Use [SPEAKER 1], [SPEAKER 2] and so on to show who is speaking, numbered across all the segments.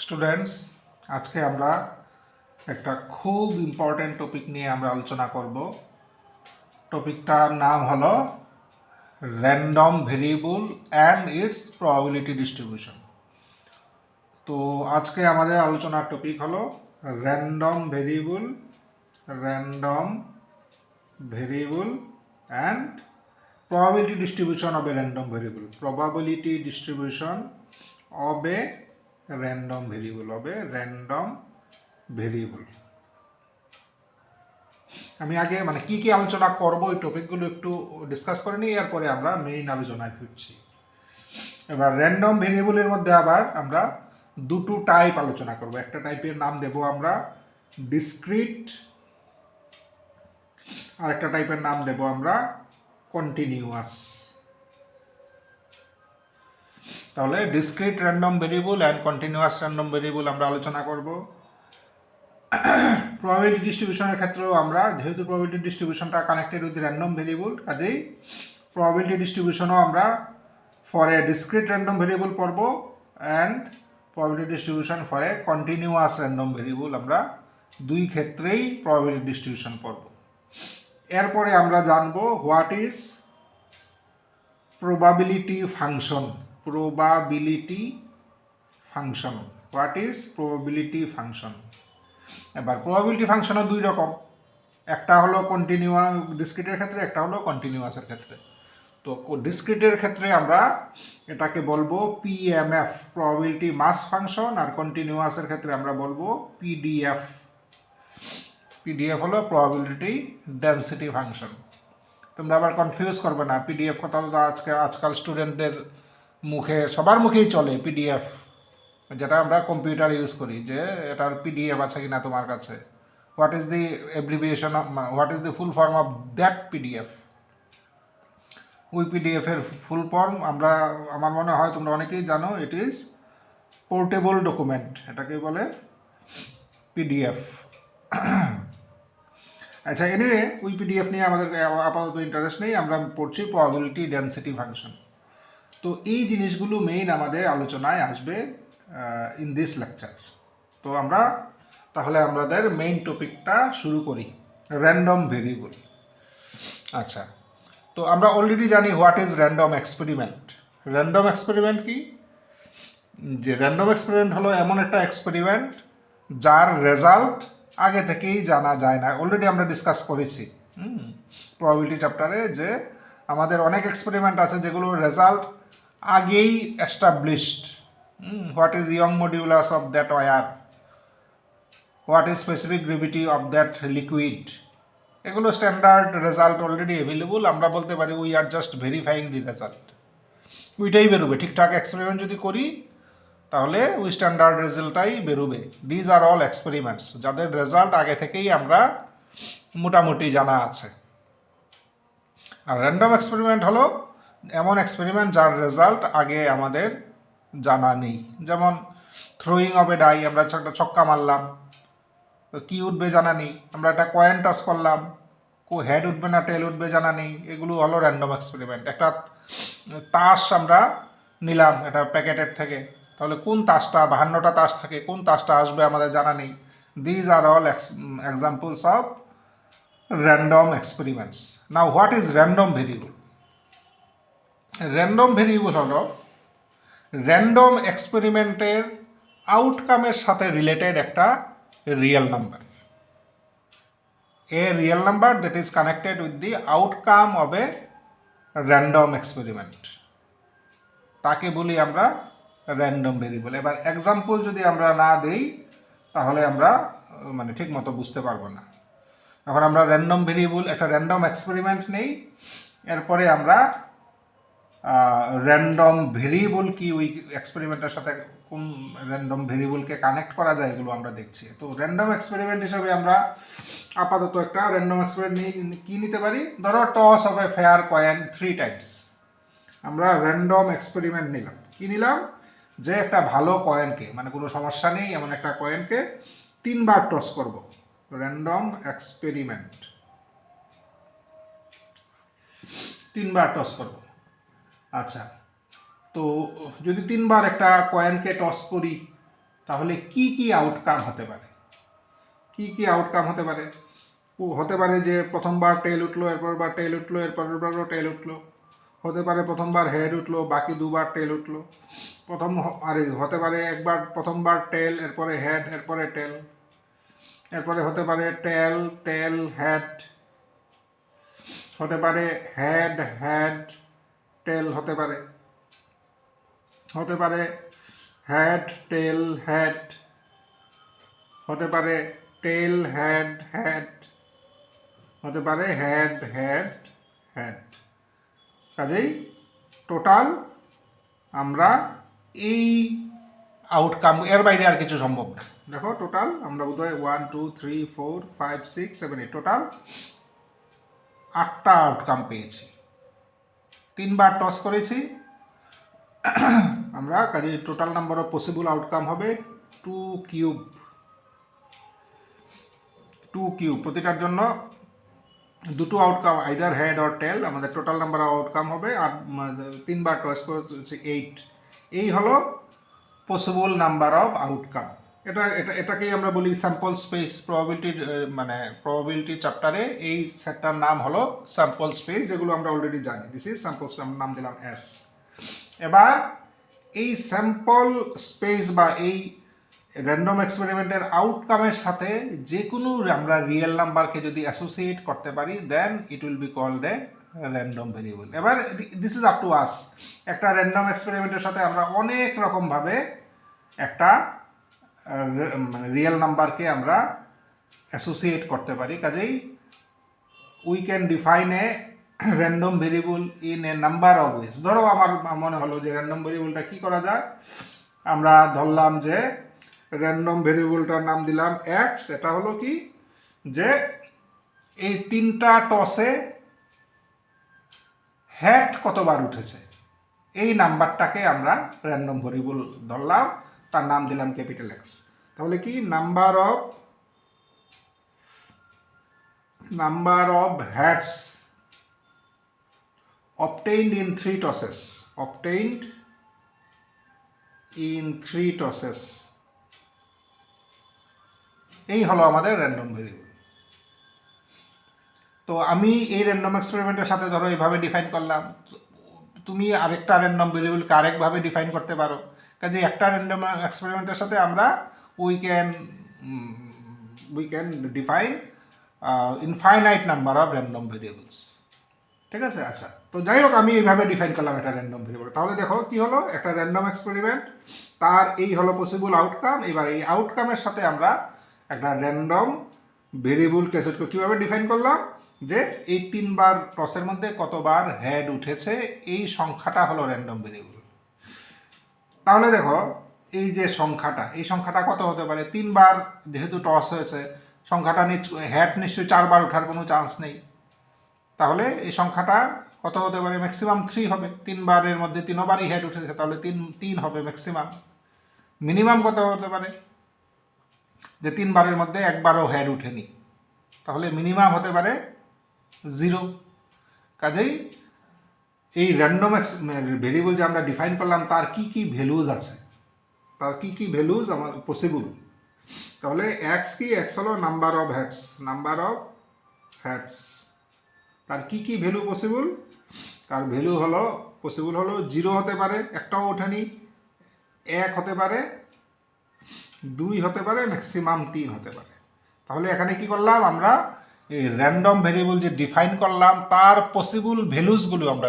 [SPEAKER 1] Students, আজকে আমরা একটা খুব ইম্পর্টেন্ট টপিক নিয়ে আমরা আলোচনা করব। টপিকটার নাম হলো random variable and it's probability distribution. তো আজকে আমাদের আলোচনার টপিক হলো random variable and probability distribution of a random variable. Probability distribution of a random variable. আমি আগে কি কি আলোচনা করব এই টপিকগুলো একটু ডিসকাস করে নিই, এরপরে আমরা মেইন আলোচনায় ফিরছি। এবার র্যান্ডম ভেরিয়েবলের মধ্যে আবার আমরা দুটো টাইপ আলোচনা করব। একটা টাইপের নাম দেব আমরা ডিসক্রিট, আর একটা টাইপের নাম দেব আমরা কন্টিনিউয়াস। তাহলে discrete random variable and continuous random variable আমরা আলোচনা করব। প্রবাবিলিটি ডিস্ট্রিবিউশনের ক্ষেত্রেও আমরা, যেহেতু প্রবাবিলিটি ডিস্ট্রিবিউশনটা কানেক্টেড উইথ র্যান্ডম ভেরিয়েবল, কাজেই প্রবাবিলিটি ডিস্ট্রিবিউশনও আমরা for a discrete random variable পড়ব and probability distribution for a continuous random variable আমরা দুই ক্ষেত্রেই প্রবাবিলিটি ডিস্ট্রিবিউশন পড়ব। এরপরে আমরা জানব what is probability function. What is probability function? এবার probability function দুই রকম, একটা হলো কন্টিনিউয়াস ডিসক্রিটের ক্ষেত্রে, একটা হলো কন্টিনিউয়াসের ক্ষেত্রে। তো ডিসক্রিটের ক্ষেত্রে আমরা এটাকে বলবো পিএমএফ, probability mass function, আর কন্টিনিউয়াসের ক্ষেত্রে আমরা বলবো পিডিএফ। পিডিএফ হলো probability density function। তোমরা আবার কনফিউজ করবে না, পিডিএফ কথা তো আজকাল স্টুডেন্টদের মুখে, সবার মুখেই চলে পিডিএফ, যেটা আমরা কম্পিউটার ইউজ করি, যে এটার পিডিএফ আছে কিনা তোমার কাছে। What is the abbreviation of, what is the full form of that PDF? ওই পিডিএফ এর ফুল ফর্ম আমরা, আমার মনে হয় তোমরা অনেকেই জানো, ইট ইজ পোর্টেবল ডকুমেন্ট, এটাকে বলে পিডিএফ। আচ্ছা, এনিওয়ে ওই পিডিএফ নিয়ে আমাদের আপাতত ইন্টারেস্ট নেই, আমরা পড়ছি প্রবাবিলিটি ডেনসিটি ফাংশন। তো এই জিনিসগুলো মেইন আমাদের আলোচনায় আসবে ইন দিস লেকচার। তো আমরা তাহলে আমাদের মেইন টপিকটা শুরু করি, র্যান্ডম ভেরিয়েবল। আচ্ছা, তো আমরা অলরেডি জানি what is random experiment. Random experiment কি? যে র্যান্ডম এক্সপেরিমেন্ট হলো এমন একটা এক্সপেরিমেন্ট যার রেজাল্ট আগে থেকেই জানা যায় না। অলরেডি আমরা ডিসকাস করেছি প্রবাবিলিটি চ্যাপ্টারে, যে আমাদের অনেক এক্সপেরিমেন্ট আছে যেগুলোর রেজাল্ট আগেই established. What is Young modulus of that wire, what is specific gravity of that liquid, এগুলো স্ট্যান্ডার্ড রেজাল্ট অলরেডি অ্যাভেলেবল। আমরা বলতে পারি we are just verifying the result. ওইটাই বেরোবে, ঠিকঠাক এক্সপেরিমেন্ট যদি করি তাহলে ওই স্ট্যান্ডার্ড রেজাল্টটাই বেরোবে। দিজ আর অল এক্সপেরিমেন্টস যাদের রেজাল্ট আগে থেকেই আমরা মোটামুটি জানা আছে। আর র্যান্ডম এক্সপেরিমেন্ট হলো এমন এক্সপেরিমেন্ট যার রেজাল্ট আগে আমাদের জানা নেই। যেমন থ্রোয়িং অফ এ ডাই, আমরা একটা ছক্কা মারলাম, কি উঠবে জানা নেই। আমরা একটা কয়েন টস করলাম, হেড উঠবে না টেল উঠবে জানা নেই। এগুলো হলো র্যান্ডম এক্সপেরিমেন্ট। একটা তাস আমরা নিলাম এটা প্যাকেটের থেকে, তাহলে কোন তাসটা, 52টা তাস থাকে, কোন তাসটা আসবে আমাদের জানা নেই। These are all examples of random experiments. Now what is random variable? Random variable হলো র্যান্ডম এক্সপেরিমেন্টের আউটকামের সাথে রিলেটেড একটা real number. A real number that is connected with the outcome of a random experiment, তাকে বলি আমরা random variable. এবার example যদি আমরা না দেই তাহলে আমরা ঠিক মতো বুঝতে পারবো না। এখন আমরা র্যান্ডম ভেরিয়েবল, একটা র্যান্ডম এক্সপেরিমেন্ট নেই, এরপরে আমরা র্যান্ডম ভেরিয়েবল কি, ওই এক্সপেরিমেন্টের সাথে কোন র্যান্ডম ভেরিয়েবলকে কানেক্ট করা যায়, এগুলো আমরা দেখছি। তো র্যান্ডম এক্সপেরিমেন্ট হিসেবে আমরা আপাতত একটা র্যান্ডম এক্সপেরিমেন্ট কি নিতে পারি? ধরো toss of a fair coin 3 Times. আমরা র্যান্ডম এক্সপেরিমেন্ট নিলাম, কি নিলাম? যে একটা ভালো কয়েনকে, কোনো সমস্যা নেই এমন একটা কয়েনকে 3বার টস করব। র্যান্ডম এক্সপেরিমেন্ট, 3বার টস করব। আচ্ছা, তো যদি 3বার একটা কয়েনকে টস করি তাহলে কি কি আউটকাম হতে পারে? কি কি আউটকাম হতে পারে? হতে পারে যে প্রথমবার টেল উঠলো, এরপরের বার টেল উঠলো, এরপরের বারও টেল উঠলো। হতে পারে প্রথমবার হেড উঠলো, বাকি দুবার টেল উঠলো। হতে পারে একবার প্রথমবার টেল, এরপরে হেড, এরপরে টেল। এরপরে হতে পারে টেল টেল হেড, হতে পারে হেড হেড টেল, হতে পারে হেড টেল হেড, হতে পারে টেল হেড হেড, হতে পারে হেড হেড হেড। কাজেই টোটাল আমরা এই আউটকাম, এর বাইরে আর কিছু সম্ভব না। দেখো টোটাল আমরা বোধহয় 1 2 3 4 5 6 7 8 টোটাল 8টা আউটকাম পেয়েছি। 3বার টস করেছি আমরা, কাজে total number of possible outcome হবে 2 কিউব। প্রতিটার জন্য দুটো আউটকাম, আইদার হেড অর টেল। আমাদের টোটাল নাম্বার অফ আউটকাম হবে, আর 3বার টস করেছি 8। এই হলো পসিবল নাম্বার অফ আউটকাম। এটাকেই আমরা বলি স্যাম্পল স্পেস। প্রবাবিলিটি চ্যাপ্টারে এই সেটটার নাম হলো স্যাম্পল স্পেস, যেগুলো আমরা অলরেডি জানি। দিস ইজ স্যাম্পল স্পেস, আমরা নাম দিলাম এস। এবার এই স্যাম্পল স্পেস বা এই র্যান্ডম এক্সপেরিমেন্টের আউটকামের সাথে যে কোনো আমরা রিয়েল নাম্বারকে যদি অ্যাসোসিয়েট করতে পারি, then it will be called a random variable. এবার this is up to us. একটা র্যান্ডম এক্সপেরিমেন্টের সাথে আমরা অনেক রকমভাবে একটা রিয়েল নাম্বারকে আমরা অ্যাসোসিয়েট করতে পারি। কাজেই we can define a random variable in a number of ways. ধরো আমার মনে হলো যে র্যান্ডম ভেরিয়েবলটা কী করা যায়। আমরা ধরলাম যে র্যান্ডম ভেরিয়েবলটার নাম দিলাম এক্স। এটা হলো কি, যে এই 3টা টসে হেড কতবার উঠেছে, এই নাম্বারটাকে আমরা র্যান্ডম ভেরিয়েবল ধরলাম, তার নাম দিলাম ক্যাপিটাল এক্স। তাহলে কি, number of heads obtained in 3 tosses, এই হলো আমাদের র্যান্ডম ভেরিয়েবল। তো আমি এই র্যান্ডম এক্সপেরিমেন্টের সাথে ধরো এইভাবে ডিফাইন করলাম, তুমি আরেকটা র্যান্ডম ভেরিয়েবলকে আরেকভাবে ডিফাইন করতে পারো। কাজে একটা র্যান্ডম এক্সপেরিমেন্টের সাথে আমরা we can define infinite number of random variables. ঠিক আছে? আচ্ছা, তো যাই হোক, আমি এইভাবে ডিফাইন করলাম একটা র্যান্ডম ভেরিয়েবল। তাহলে দেখো কি হলো, একটা র্যান্ডম এক্সপেরিমেন্ট, তার এই হলো পসিবল আউটকাম। এবার এই আউটকামের সাথে আমরা একটা র্যান্ডম ভেরিয়েবলকে কীভাবে ডিফাইন করলাম, যে এই 3বার টসের মধ্যে কতবার হেড উঠেছে, এই সংখ্যাটা হলো র্যান্ডম ভেরিয়েবল। তাহলে দেখো এই যে সংখ্যাটা, এই সংখ্যাটা কত হতে পারে? 3বার যেহেতু টস হয়েছে, সংখ্যাটা হেড নিশ্চয়ই 4বার ওঠার কোনো চান্স নেই। তাহলে এই সংখ্যাটা কত হতে পারে? ম্যাক্সিমাম 3 হবে। 3বারের মধ্যে 3বারই হেড উঠেছে, তাহলে 3 হবে ম্যাক্সিমাম। মিনিমাম কত হতে পারে? যে 3বারের মধ্যে একবারও হেড উঠেনি, তাহলে মিনিমাম হতে পারে 0। কাজেই এই র্যান্ডম ভেরিয়েবল যে আমরা ডিফাইন করলাম, তার কি কি ভ্যালুজ আছে, তার কি কি ভ্যালুজ আমার পসিবল। তাহলে এক্স কি, এক্স হলো নাম্বার অফ হেডস। তার কি কি ভ্যালু পসিবল? তার ভ্যালু হলো পসিবল হলো 0 হতে পারে, একটাও ওঠেনি, 1 হতে পারে, 2 হতে পারে, ম্যাক্সিমাম 3 হতে পারে। তাহলে এখানে কি করলাম, আমরা এই র্যান্ডম ভেরিয়েবল যে ডিফাইন করলাম, তার পসিবল ভ্যালুজগুলো আমরা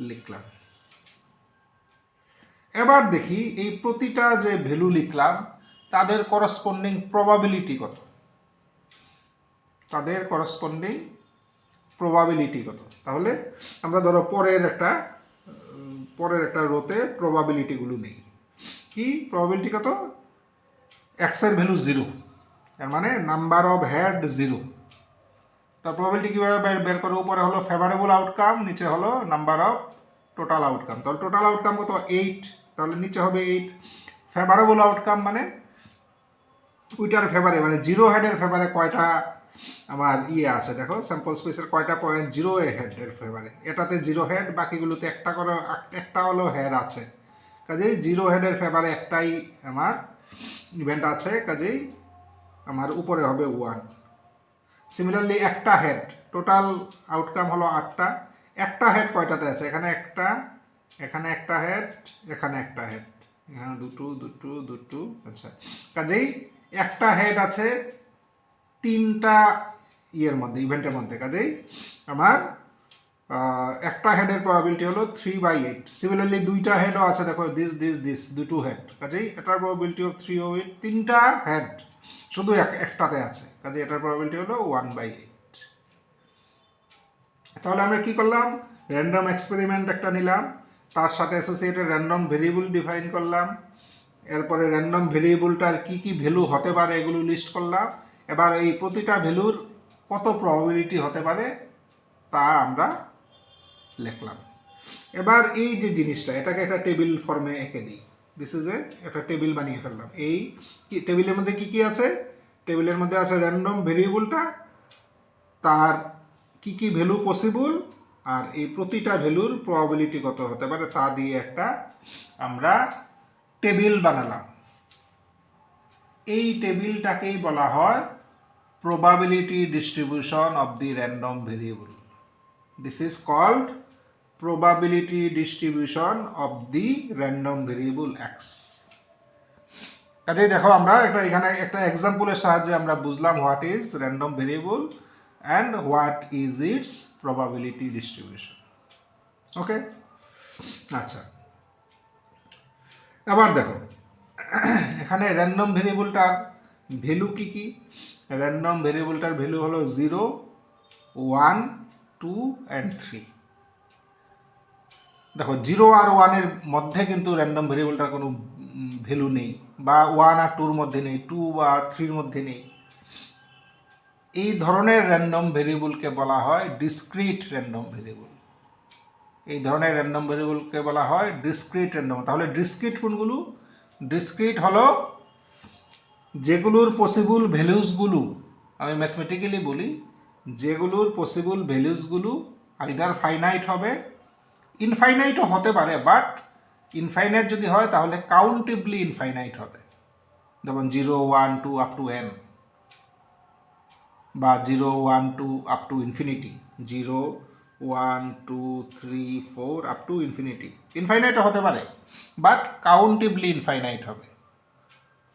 [SPEAKER 1] লিখলাম। এবার দেখি এই প্রতিটা যে ভ্যালু লিখলাম, তাদের করসপন্ডিং প্রবাবিলিটি কত। তাহলে আমরা ধরো পরের একটা রোতে প্রবাবিলিটিগুলো নেই। কি প্রবাবিলিটি কত? এক্সের ভ্যালু 0, এর মানে নাম্বার অফ হেড 0। তার প্রবাবিলিটি কীভাবে বের করে? উপরে হলো ফেভারেবল আউটকাম, নিচে হলো নাম্বার অফ টোটাল আউটকাম। তাহলে টোটাল আউটকাম কত? 8, তাহলে নিচে হবে 8। ফেভারেবল আউটকাম মানে ওইটার ফেভারে, মানে 0 হেডের ফেভারে কয়টা আমার ইয়ে আছে, দেখো স্যাম্পল স্পেসের কয়টা পয়েন্ট, 0 হেড এর ফেভারে, এটাতে 0 হেড, বাকিগুলোতে একটা করে একটা হলো হেড আছে, কাজেই 0 হেডের ফেভারে একটাই আমার ইভেন্ট আছে, কাজেই আমার উপরে হবে 1। সিমিলারলি একটা হেড, টোটাল আউটকাম হলো 8টা, একটা হেড কয়টাতে আছে, এখানে একটা, এখানে একটা হেড, এখানে একটা হেড, এখানে দুটো দুটো দুটো, আচ্ছা, কাজেই একটা হেড আছে 3টা ইয়ের মধ্যে, ইভেন্টের মধ্যে, কাজেই আমার একটা হেডের প্রবাবিলিটি হলো 3/8। সিমিলারলি দুইটা হেডও আছে, দেখো দিস দুটো হেড, কাজেই এটার প্রবাবিলিটি অফ 3/8, 3টা হেড শুধু একটাতে আছে, কাজে এটার প্রবাবিলিটি হলো 1/8। তাহলে আমরা কি করলাম, র্যান্ডম এক্সপেরিমেন্ট একটা নিলাম, তার সাথে অ্যাসোসিয়েটেড র্যান্ডম ভেরিয়েবল ডিফাইন করলাম, এরপরে র্যান্ডম ভেরিয়েবলটার কি কি ভ্যালু হতে পারে এগুলো লিস্ট করলাম, এবার এই প্রতিটা ভ্যালুর কত প্রবাবিলিটি হতে পারে তা আমরা লিখলাম। এবার এই যে জিনিসটা, এটাকে একটা টেবিল ফর্মে এঁকে দিই, দিস ইজ একটা টেবিল বানিয়ে ফেললাম। এই টেবিলের মধ্যে কি কি আছে, টেবিলের মধ্যে আছে র্যান্ডম ভেরিয়েবলটা, তার কি কি ভ্যালু পসিবল, আর এই প্রতিটা ভ্যালুর প্রবাবিলিটি কত হতে পারে তা দিয়ে একটা আমরা টেবিল বানালাম। এই টেবিলটাকেই বলা হয় probability distribution of the random variable. This is called probability distribution of the random variable x. কাজেই দেখো আমরা এখানে একটা এক্সাম্পলের সাহায্যে আমরা বুঝলাম what is random variable and what is its probability distribution. Okay, আচ্ছা, এবার দেখো এখানে র্যান্ডম ভেরিয়েবলটার ভ্যালু কি কি, র্যান্ডম ভেরিয়েবলটার ভ্যালু হলো 0, 1, 2 অ্যান্ড 3। দেখো 0 আর 1 এর মধ্যে কিন্তু র্যান্ডম ভেরিয়েবলটার কোনো ভ্যালু নেই, বা 1 আর 2 এর মধ্যে নেই, 2 বা 3 এর মধ্যে নেই। এই ধরনের র্যান্ডম ভেরিয়েবলকে বলা হয় ডিসক্রিট র্যান্ডম ভেরিয়েবল। এই ধরনের র্যান্ডম ভেরিয়েবলকে বলা হয় ডিসক্রিট র্যান্ডম। তাহলে ডিসক্রিট কোনগুলো, ডিসক্রিট হলো যেগুলোর পসিবল ভ্যালুসগুলো, আমি ম্যাথমেটিক্যালি বলি, যেগুলোর পসিবল ভ্যালুসগুলো আইদার ফাইনাইট হবে, ইনফাইনাইটও হতে পারে, বাট ইনফাইনাইট যদি হয় তাহলে কাউন্টেবলি ইনফাইনাইট হবে, যেমন 0, 1, 2 আপ টু n, বা 0, 1, 2 up to infinity, 0, 1, 2, 3, 4 up to infinity. ইনফাইনাইটও হতে পারে, বাট কাউন্টেবলি ইনফাইনাইট হবে।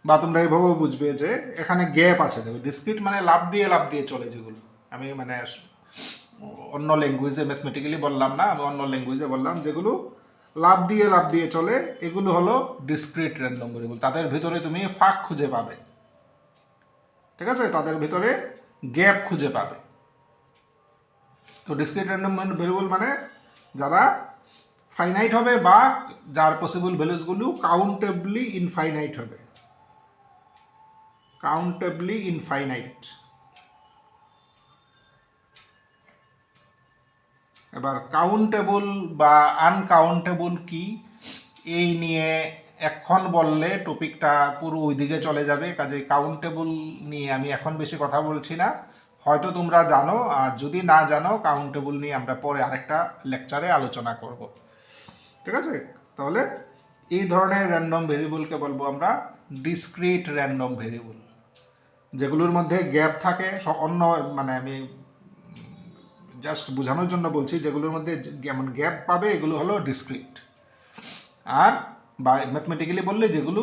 [SPEAKER 1] বা তোমরা এইভাবেও বুঝবে যে এখানে গ্যাপ আছে, দেখো ডিসক্রিট মানে লাভ দিয়ে চলে, যেগুলো আমি মানে অন্য ল্যাঙ্গুয়েজে ম্যাথমেটিক্যালি বললাম না, আমি অন্য ল্যাঙ্গুয়েজে বললাম, যেগুলো লাভ দিয়ে চলে, এগুলো হলো ডিসক্রিট র্যান্ডম ভেরিয়েবল। তাদের ভিতরে তুমি ফাঁক খুঁজে পাবে, ঠিক আছে, তাদের ভিতরে গ্যাপ খুঁজে পাবে। তো ডিসক্রিট র্যান্ডম ভেরিয়েবল মানে যারা ফাইনাইট হবে, বা যার পসিবল ভ্যালুসগুলো কাউন্টেবলি ইনফাইনাইট হবে, কাউন্টেবলি ইনফাইনাইট। এবার কাউন্টেবল বা আনকাউন্টেবল কি, এই নিয়ে এখন বললে টপিকটা পুরো ওইদিকে চলে যাবে, কাজে কাউন্টেবল নিয়ে আমি এখন বেশি কথা বলছি না, হয়তো তোমরা জানো, আর যদি না জানো কাউন্টেবল নিয়ে আমরা পরে আরেকটা লেকচারে আলোচনা করব, ঠিক আছে। তাহলে এই ধরনের র্যান্ডম ভেরিয়েবলকে বলবো আমরা ডিসক্রিট র্যান্ডম ভেরিয়েবল, যেগুলোর মধ্যে গ্যাপ থাকে, অন্য মানে আমি জাস্ট বোঝানোর জন্য বলছি, যেগুলোর মধ্যে যেমন গ্যাপ পাবে এগুলো হলো ডিসক্রিট। আর বা ম্যাথমেটিক্যালি বললে যেগুলো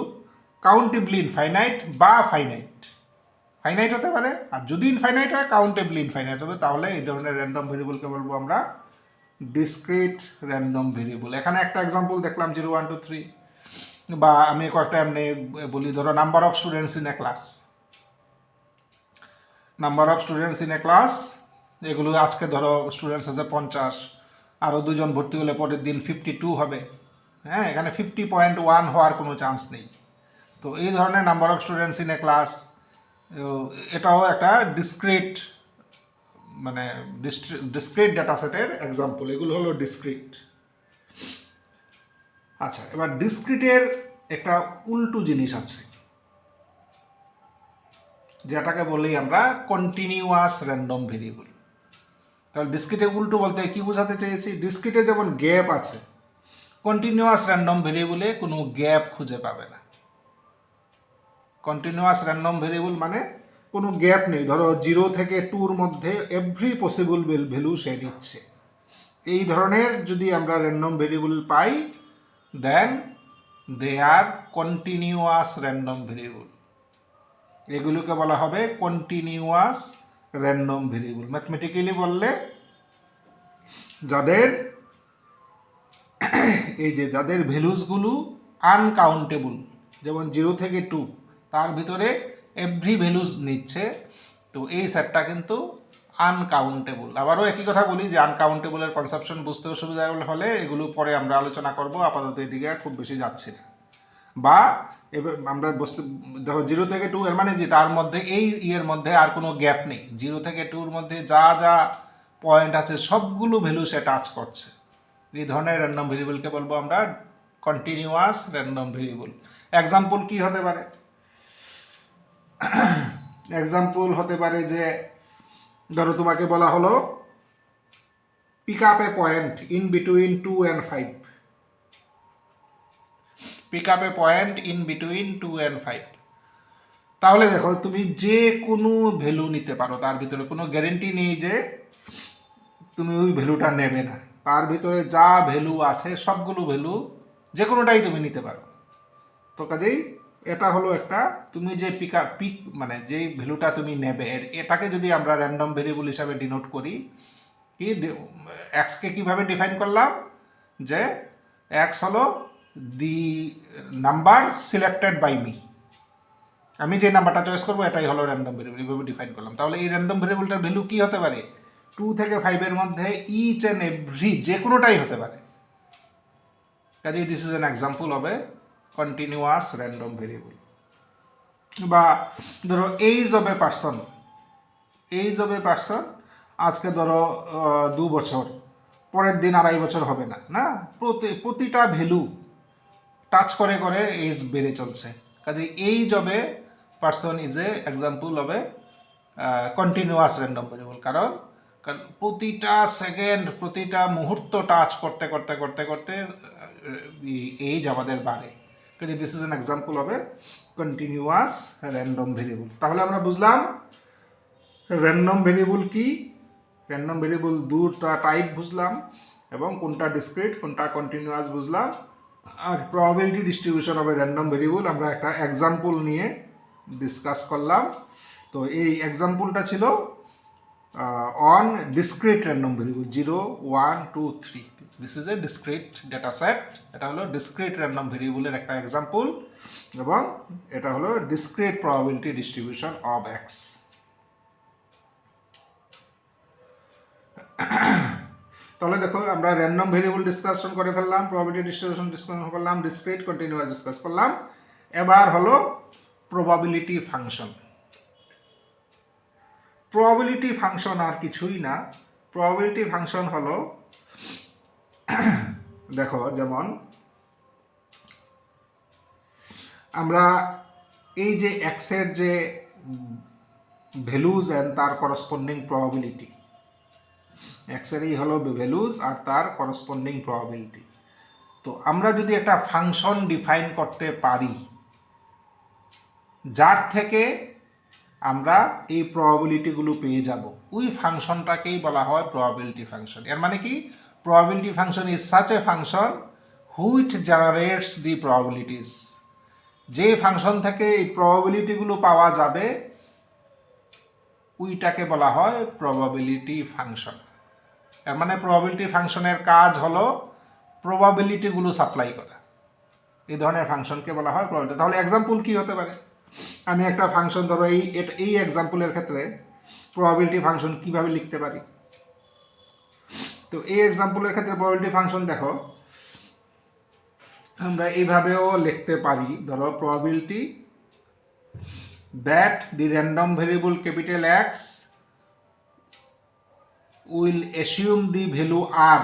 [SPEAKER 1] কাউন্টেবলি ইনফাইনাইট বা ফাইনাইট, ফাইনাইট হতে পারে, আর যদি ইনফাইনাইট হয় কাউন্টেবলি ইনফাইনাইট হবে, তাহলে এই ধরনের র্যান্ডম ভেরিয়েবলকে বলবো আমরা ডিসক্রিট র্যান্ডম ভেরিয়েবল। এখানে একটা এক্সাম্পল দেখলাম 0, 1, 2, 3, বা আমি কয়েকটা এমনি বলি, ধরো number of students in a class, number of students in a class, এগুলো আজকে ধরো স্টুডেন্টস আছে 50, আরও 2জন ভর্তি হলে পরের দিন 52 হবে, হ্যাঁ, এখানে 50.1 হওয়ার কোনো চান্স নেই। তো এই ধরনের number of students in a class, এটাও একটা ডিসক্রিট মানে ডিসক্রিট ডাটা সেটের এক্সাম্পল, এগুলো হলো ডিসক্রিট। আচ্ছা, এবার ডিসক্রিটের একটা উল্টো জিনিস আছে, যেটাকে বলি আমরা কন্টিনিউয়াস র্যান্ডম ভেরিয়েবল। তাহলে ডিসক্রিটে উল্টো বলতে কি বোঝাতে চেয়েছি, ডিসক্রিটে যেমন গ্যাপ আছে, কন্টিনিউয়াস র্যান্ডম ভেরিয়েবলে কোনো গ্যাপ খুঁজে পাবে না। কন্টিনিউয়াস র্যান্ডম ভেরিয়েবল মানে কোনো গ্যাপ নেই, ধরো 0 থেকে 2-র মধ্যে এভরি পসিবল ভ্যালু সে নিচ্ছে। এই ধরনের যদি আমরা র্যান্ডম ভেরিয়েবল পাই, দেন দে আর কন্টিনিউয়াস র্যান্ডম ভেরিয়েবল। এগুলোকে বলা হবে কন্টিনিউয়াস র্যান্ডম ভেরিয়েবল। ম্যাথমেটিক্যালি বললে যাদের এই যে যাদের ভ্যালুসগুলো আনকাউন্টেবল, যেমন 0 থেকে 2, তার ভিতরে এভরি ভ্যালুস নিচ্ছে, তো এই সেটটা কিন্তু আনকাউন্টেবল। আবারও একই কথা বলি যে আনকাউন্টেবলের কনসেপশন বুঝতে অসুবিধা হলে এগুলো পরে আমরা আলোচনা করব, আপাতত এদিকে খুব বেশি যাচ্ছি না। বা এবার আমরা বুঝতে দেখো 0 থেকে 2 এর মানে যে তার মধ্যে এই ইয়ের মধ্যে আর কোনো গ্যাপ নেই, 0 থেকে 2-র মধ্যে যা যা পয়েন্ট আছে সবগুলো ভ্যালু সে টাচ করছে। এই ধরনের র্যান্ডম ভেরিয়েবলকে বলবো আমরা কন্টিনিউয়াস র্যান্ডম ভেরিয়েবল। এক্সাম্পল কি হতে পারে? এক্সাম্পল হতে পারে যে ধরো তোমাকে বলা হলো pick up a point in between 2 and 5। Pick up a point in between 2 and 5। তাহলে দেখো তুমি যে কোনো ভ্যালু নিতে পারো, তার ভিতরে কোনো গ্যারেন্টি নেই যে তুমি ওই ভ্যালুটা নেবে না। তার ভিতরে যা ভ্যালু আছে সবগুলো ভ্যালু যে কোনোটাই তুমি নিতে পারো। তো কাজেই এটা হলো একটা, তুমি যে পিক মানে যেই ভ্যালুটা তুমি নেবে এটাকে যদি আমরা র্যান্ডম ভেরিয়েবল হিসাবে ডিনোট করি, কি এক্সকে কিভাবে ডিফাইন করলাম যে এক্স হলো the number selected by me, আমি যে নাম্বারটা চয়েস করবো এটাই হলো র্যান্ডম ভেরিয়েবল, এইভাবে ডিফাইন করলাম। তাহলে এই র্যান্ডম ভেরিয়েবলটার ভ্যালু কি হতে পারে? 2 থেকে 5-এর মধ্যে ইচ অ্যান্ড এভরি যে কোনোটাই হতে পারে। কাজেই this is an example of a continuous random variable. বা ধরো age of a person, age of a person আজকে ধরো 2 বছর, পরের দিন 2.5 বছর হবে না, না, প্রতিটা ভ্যালু টাচ করে করে এজ বেড়ে চলছে। কাজে age of a person is a example of a continuous random variable, কারণ প্রতিটা সেকেন্ড প্রতিটা মুহূর্ত টাচ করতে করতে করতে করতে এইজ আমাদের বাড়ে। কাজে this is an example of a continuous random variable. তাহলে আমরা বুঝলাম র্যান্ডম ভেরিয়েবল কি, র্যান্ডম ভেরিয়েবল দুটা টাইপ বুঝলাম, এবং কোনটা ডিসক্রিট কোনটা কন্টিনিউয়াস বুঝলাম। আর probability distribution of a random variable আমরা একটা এক্সাম্পল নিয়ে ডিসকাস করলাম। তো এই এক্সাম্পলটা ছিল on discrete random variable 0, 1, 2, 3। This is A discrete data set. এটা হলো ডিসক্রিট র্যান্ডম ভেরিয়েবলের একটা এক্সাম্পল, এবং এটা হলো discrete probability distribution of x. তাহলে দেখো আমরা র্যান্ডম ভেরিয়েবল ডিসকাশন করে ফেললাম, প্রবাবিলিটি ডিস্ট্রিবিউশন ডিসকাশন করলাম, ডিসক্রিট কন্টিনিউয়াস ডিসকাস করলাম। এবার হলো প্রবাবিলিটি ফাংশন। প্রবাবিলিটি ফাংশন আর কিছুই না, প্রবাবিলিটি ফাংশন হলো দেখো যেমন আমরা এই যে এক্সের যে ভ্যালুজ এন্ড তার করসপন্ডিং প্রবাবিলিটি, এক্সের এই হলো ভ্যালুজ আর তার করসপন্ডিং প্রবাবিলিটি। তো আমরা যদি একটা ফাংশন ডিফাইন করতে পারি যার থেকে আমরা এই প্রবাবিলিটিগুলো পেয়ে যাব, ওই ফাংশনটাকেই বলা হয় প্রবাবিলিটি ফাংশন। এর মানে কি, probability function is such a function which generates the probabilities. যে ফাংশন থেকে এই প্রবাবিলিটিগুলো পাওয়া যাবে ওইটাকে বলা হয় প্রবাবিলিটি ফাংশন। এর মানে প্রবাবিলিটি ফাংশনের কাজ হলো প্রবাবিলিটিগুলো সাপ্লাই করা। এই ধরনের ফাংশনকে বলা হয় প্রবাবিলিটি। তাহলে এক্সাম্পল কি হতে পারে? আমি একটা ফাংশন ধরো এই এক্সাম্পলের ক্ষেত্রে প্রবাবিলিটি ফাংশন কিভাবে লিখতে পারি? তো এই এক্সাম্পলের ক্ষেত্রে প্রবাবিলিটি ফাংশন দেখো আমরা এইভাবেও লিখতে পারি, ধরো probability that the random variable capital X will assume the value R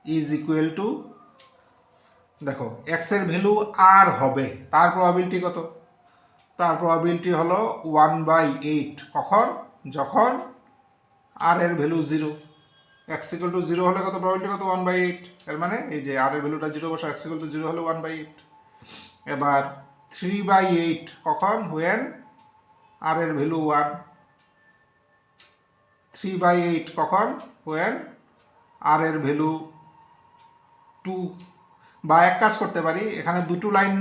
[SPEAKER 1] is equal to, দেখো এক্স এর ভ্যালু আর হবে, তার প্রবাবিলিটি কত? তার প্রবাবিলিটি হলো 1/8। কখন? যখন আর এর ভ্যালু 0। এক্স ইকুয়াল টু 0 হলে কত প্রবাবিলিটি কত? 1/8। এর মানে এই যে আর এর ভ্যালুটা 0 বসা, এক্স ইকুয়াল টু 0 হলে 1/8। এবার 3/8 কখন? হোয়েন আর এর ভ্যালু 1। 3/8 কখন? হোয়েন আর এর ভ্যালু 2। বা এক কাজ করতে পারি, এখানে দুটো লাইন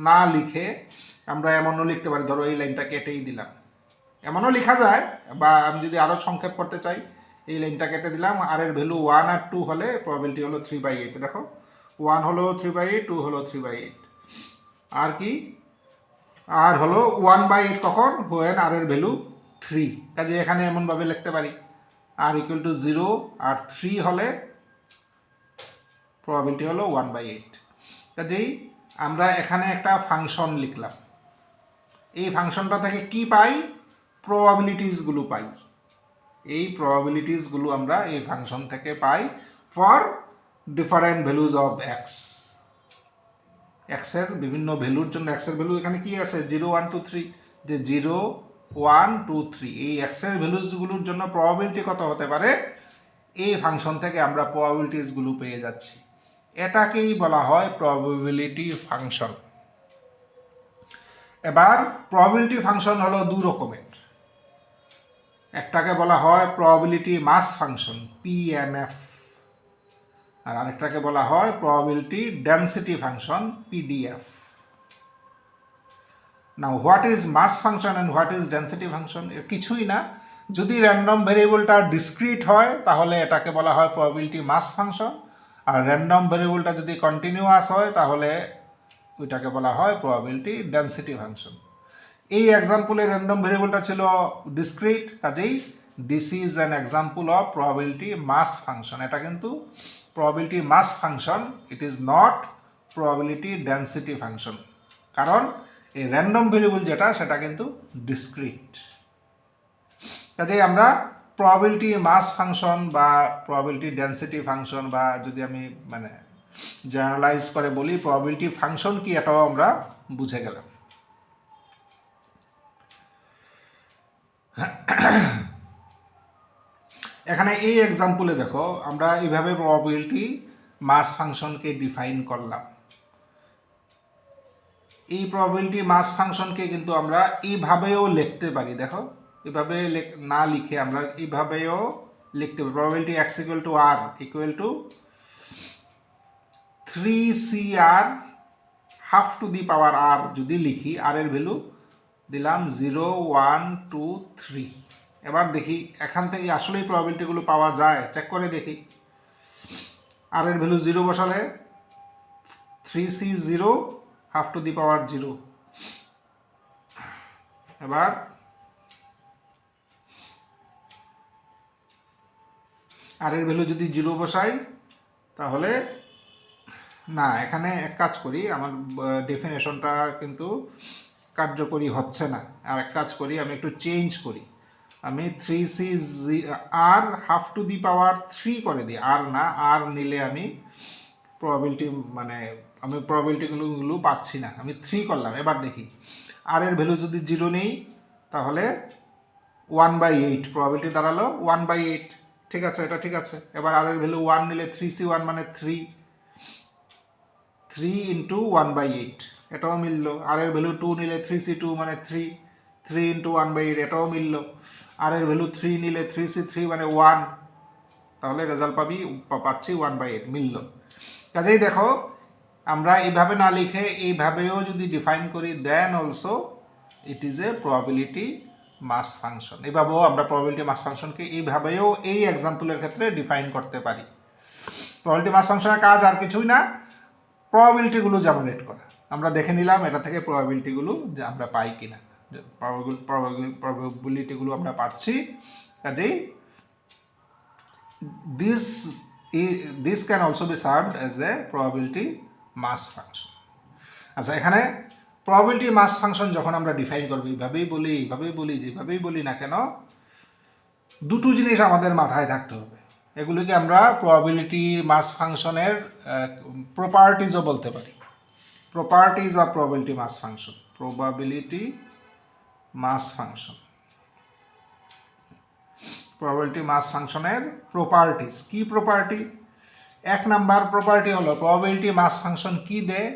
[SPEAKER 1] না লিখে আমরা এমনও লিখতে পারি, ধরো এই লাইনটা কেটেই দিলাম, এমনও লেখা যায়। বা আমি যদি আরও সংক্ষেপ করতে চাই, এই লাইনটা কেটে দিলাম, আর এর ভ্যালু 1 আর 2 হলে প্রবাবিলিটি হলো 3/8। দেখো 1 হলো 3/8, 2 হলো 3/8। আর কি? আর হলো 1/8 কখন? হোয়েন আর এর ভ্যালু 3। কাজে এখানে এমনভাবে লিখতে পারি আর ইকুয়াল টু 0 আর 3 হলে প্রবাবিলিটি হলো 1/8। কাজেই আমরা এখানে একটা ফাংশন লিখলাম, এই ফাংশনটা থেকে কি পাই? প্রবাবিলিটিসগুলো পাই। এই প্রবাবিলিটিসগুলো আমরা এই ফাংশন থেকে পাই for different values of X. এক্সের বিভিন্ন ভ্যালুর জন্য এক্সের ভ্যালু এখানে কি আছে? 0 1 2 3। যে 0 1 2 3 এই এক্সের ভ্যালুসগুলোর জন্য প্রবাবিলিটি কত হতে পারে? এই ফাংশন থেকে আমরা প্রবাবিলিটিসগুলো পেয়ে যাচ্ছি। এটাকেই বলা হয় প্রবাবিলিটি ফাংশন। এবার প্রবাবিলিটি ফাংশন হলো দু রকমের। একটাকে বলা হয় প্রবাবিলিটি মাস ফাংশন, PMF, আর আরেকটাকে বলা হয় probability density function, PDF। Now what is mass function and what is density function? এর কিছুই না। যদি র্যান্ডম ভেরিয়েবলটা ডিসক্রিট হয় তাহলে এটাকে বলা হয় প্রবাবিলিটি মাস ফাংশন, আর র্যান্ডম ভেরিয়েবলটা যদি কন্টিনিউয়াস হয় তাহলে ওইটাকে বলা হয় প্রবাবিলিটি ডেনসিটি ফাংশন। এই এক্সাম্পলের র্যান্ডম ভেরিয়েবলটা ছিল ডিসক্রিট, কাজেই this is an example of probability mass function. এটা কিন্তু probability mass function, it is not probability density function, কারণ এই র্যান্ডম ভেরিয়েবল যেটা সেটা কিন্তু ডিসক্রিট। কাজেই আমরা প্রবাবিলিটি মাস ফাংশন বা প্রবাবিলিটি ডেনসিটি ফাংশন, বা যদি আমি মানে জেনারেলাইজ করে বলি প্রবাবিলিটি ফাংশন কি, এটাও আমরা বুঝে গেলাম। এখানে এই এক্সাম্পলে দেখো আমরা এইভাবে প্রবাবিলিটি মাস ফাংশনকে ডিফাইন করলাম। এই প্রবাবিলিটি মাস ফাংশনকে কিন্তু আমরা এইভাবেও লিখতে পারি। দেখো এভাবে না লিখে আমরা এইভাবেও লিখতে পারি। Probability X equal to r equal to 3CR half to the power r যদি লিখি, আর এর ভ্যালু দিলাম 0 1 2 3। এবার দেখি এখান থেকে আসলেই প্রবাবিলিটিগুলো পাওয়া যায়, চেক করে দেখি। আর এর ভ্যালু 0 বসালে 3C0 হাফ টু দি পাওয়ার 0। এবার আর এর ভ্যালু যদি 0 বসাই তাহলে না, এখানে এক কাজ করি, আমার ডেফিনেশনটা কিন্তু কার্যকরী হচ্ছে না। আর এক কাজ করি, আমি একটু চেঞ্জ করি, আমি 3CR হাফ টু দি পাওয়ার 3 করে দিই। আর না, আর নিলে আমি প্রবাবিলিটি মানে আমি প্রবাবিলিটিগুলো পাচ্ছি না, আমি 3 করলাম। এবার দেখি আর এর ভ্যালু যদি 0 নেই তাহলে 1/8 প্রবাবিলিটি দাঁড়ালো 1/8। ঠিক আছে, এটা ঠিক আছে। এবার আর এর ভ্যালু 1 নিলে 3C1 মানে 3 ইন্টু 1/8, এটাও মিললো। আর এর ভ্যালু 2 নিলে 3C2 মানে 3 ইন্টু 1/8, এটাও মিললো। আর এর ভ্যালু 3 নিলে 3C3 মানে 1, তাহলে রেজাল্ট পাচ্ছি 1/8, মিললো। কাজেই দেখো আমরা এইভাবে না লিখে এইভাবেও যদি ডিফাইন করি, then also it is a probability mass function. এইভাবেও আমরা প্রবাবিলিটি মাস ফাংশনকে এইভাবেও এই এক্সাম্পলের ক্ষেত্রে ডিফাইন করতে পারি। প্রবাবিলিটি মাস ফাংশনের কাজ আর কিছুই না, প্রবাবিলিটিগুলো জেনারেট করা। আমরা দেখে নিলাম এটা থেকে প্রবাবিলিটিগুলো যে আমরা পাই কিনা, প্রবাবিলিটিগুলো আমরা পাচ্ছি। কাজেই this can also be served as a probability mass function. আচ্ছা, এখানে প্রবাবিলিটি মাস ফাংশন যখন আমরা ডিফাইন করবো, এইভাবেই বলি যেভাবেই বলি না কেন, দুটো জিনিস আমাদের মাথায় থাকতে হবে। এগুলিকে আমরা প্রবাবিলিটি মাস ফাংশনের প্রপার্টিজও বলতে পারি। Properties of probability mass function, probability mass function. Probability mass ফাংশনের প্রপার্টিজ কি প্রপার্টি? এক নাম্বার প্রপার্টি হলো প্রবাবিলিটি মাস ফাংশন কি দেয়?